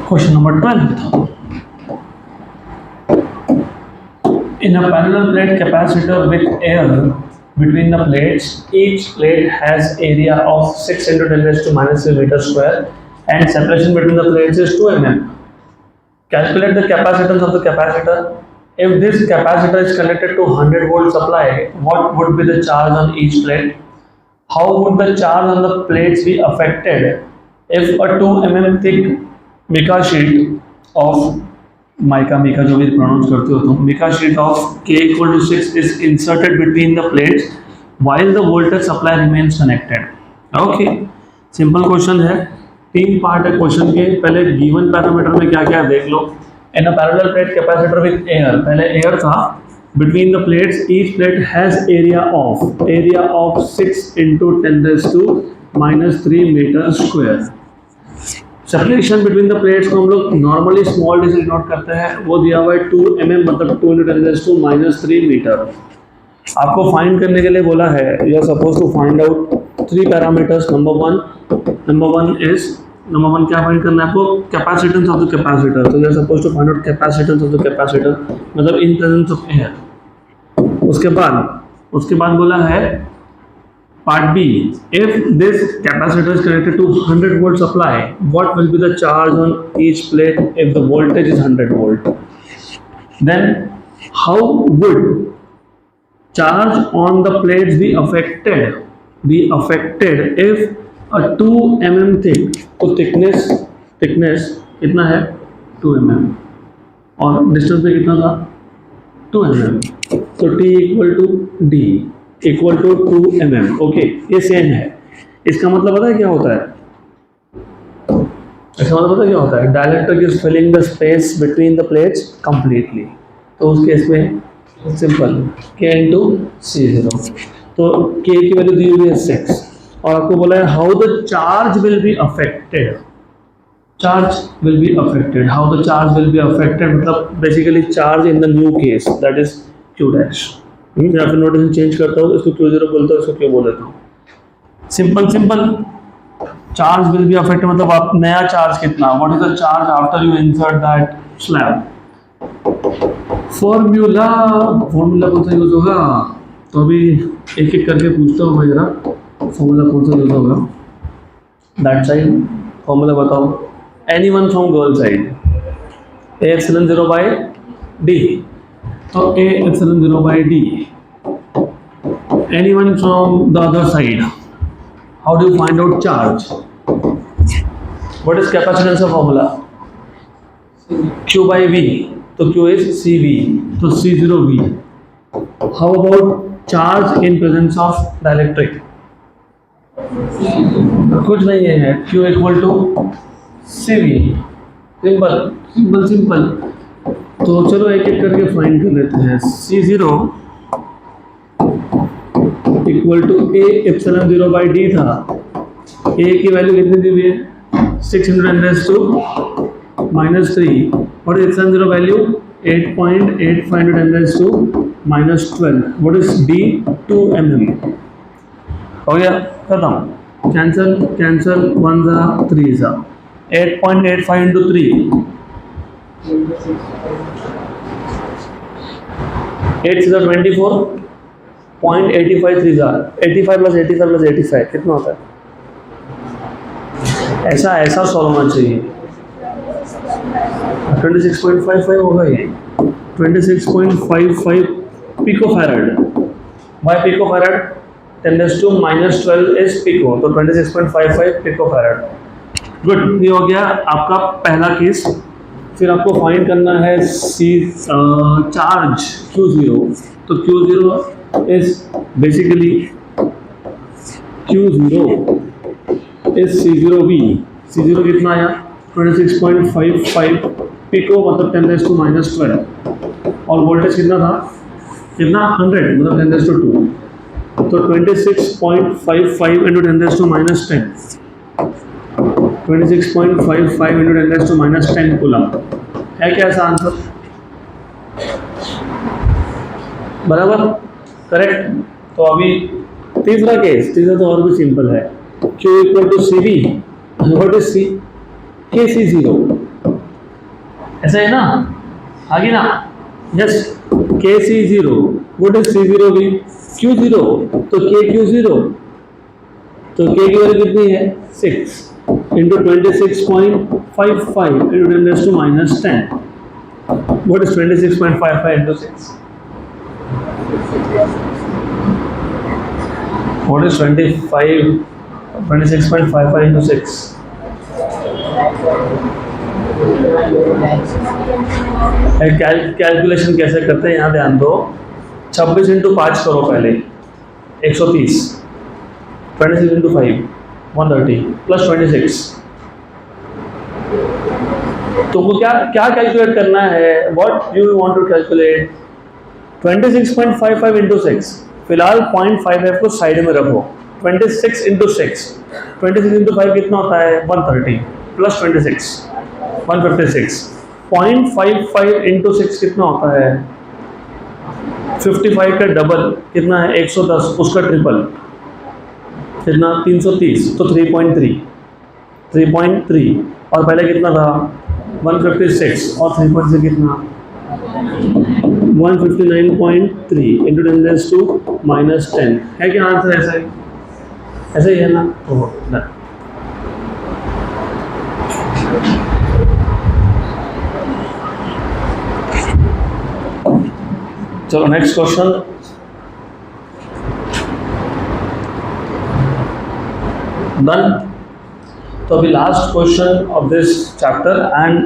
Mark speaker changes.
Speaker 1: Question number 12. In a parallel plate capacitor with air between the plates, each plate has area of 6 into 10 raised to minus 3 meter square and separation between the plates is 2 mm. Calculate the capacitance of the capacitor. If this capacitor is connected to 100 volt supply, what would be the charge on each plate? How would the charge on the plates be affected if a 2 mm thick mica sheet of mica जो भी pronounce करते हो तुम, mica sheet of K equal to 6 is inserted between the plates while the voltage supply remains connected? Okay, simple question है, 3 part है question के. पहले given parameter में क्या क्या देख लो. In a parallel plate capacitor with air, पहले एयर था. Between the plates each plate has area of 6 into 10 raised to minus 3 meter square. Separation between the plates को हम लोग नॉर्मली स्मॉल डी से डिनोट करते हैं. वो दिया हुआ है 2 mm, मतलब 2 into 10 raised to minus 3 meter. आपको फाइंड करने के लिए बोला है, you are suppose to find out 3 parameters. Number one क्या फाइंड करना है आपको? Capacitance of the capacitor. तो you are suppose to find out capacitance of the capacitor, मतलब इन प्रेजेंस ऑफ एयर. उसके बाद बोला है part B, if this capacitor is connected to 100 volt supply, what will be the charge on each plate if the voltage is 100 volt? Then how would charge on the plates be affected if a 2 mm thick, तो thickness कितना है? 2 mm और distance पे कितना था? 2 mm. तो T equal to D equal to 2 mm. Okay, ये same है. इसका मतलब पता है क्या होता है? Dielectric is filling the space between the plates completely. तो उस केस में सिंपल K into C0. तो K की वैल्यू दी हुई है 6 और आपको बोला है how the charge will be affected. How the charge will be affected मतलब basically charge in the new case, that is Q dash. या फिर नोटेशन चेंज करता हूँ, इसको Q0 बोलता हूँ, इसको Q बोल देता हूँ. Simple charge will be affected मतलब आप नया चार्ज कितना, what is the charge after you insert that slab. Formula कौन सा यूज होगा? तो अभी एक एक करके पूछता हूँ मैं जरा, फॉर्मूला कौन सा यूज होगा. दैट साइड फॉर्मूला बताओ. Anyone from girl side. A epsilon 0 by D. तो A epsilon 0 by D. Anyone from the other side? How do you find out charge? What is capacitance of formula? Q by V. तो Q is CV. तो C0V. How about charge in presence of dielectric? कुछ नहीं है. Q equal to CV. Simple. तो चलो एक एक करके फाइंड कर लेते हैं. C0 equal to A epsilon 0 by D था. A की वैल्यू कितनी दी हुई है? 6 into 10 raised to minus 3 और epsilon 0 value 8.85 into 10 raised to minus 12. What is D? 2 mm. हो गया, खत्म. कैंसल 1 जा 3 जा. 8.85 into 3 8 से 24 0.85 3 जा 85 plus 85 plus 85 कितना होता है? ऐसा सॉल्व होना चाहिए. 26.55 होगा ये. 26.55 picofarad. Why picofarad? 10 raised to minus 12 is pico, तो 26.55 पिकोफैरड. गुड, ये हो गया आपका पहला केस. फिर आपको फाइंड करना है चार्ज Q0. तो Q0 is basically C0V. C0 कितना आया? 26.55 पिको मतलब 10 raised to minus 12 और वोल्टेज कितना था? 100 मतलब 10 raised to 2. तो 26.55 into 10 raised to minus 10. 26.55 into 10 raised to minus 10 coulomb है क्या ऐसा आंसर? बराबर, करेक्ट. तो अभी तीसरा तो और भी सिंपल है. Q equal to CV. What is C? KC0. ऐसा है ना, आगे ना, yes, K C zero, what is C zero भी, क्यू जीरो, तो के क्यू जीरो, तो के की वैल्यू कितनी है 6 into 26.55 into 10⁻⁻10, vote is 26.55 into 6, what is 26.55 into 6? Calculation कैसे करते हैं यहाँ ध्यान दो, 26 इंटू 5 करो पहले 130, 26 इंटू 5 130 प्लस 26, तुमको क्या क्या कैलकुलेट करना है, what you want to calculate, 26.55 into 6, फिलहाल 0.55 को साइड में रखो, 26 इंटू 6, 26 इंटू 5 कितना होता है 130 प्लस 26 156, 0.55 इंटू 6 कितना होता है 55 का डबल कितना है 110, उसका ट्रिपल कितना 330, तो 3.3 और पहले कितना था 156 और 3 से कितना 159.3 इंटू 10⁻⁻10 है क्या आंसर, ऐसा ही ऐसा ही है ना, तो डन। चलो नेक्स्ट क्वेश्चन, डन। तो अभी last question of this chapter and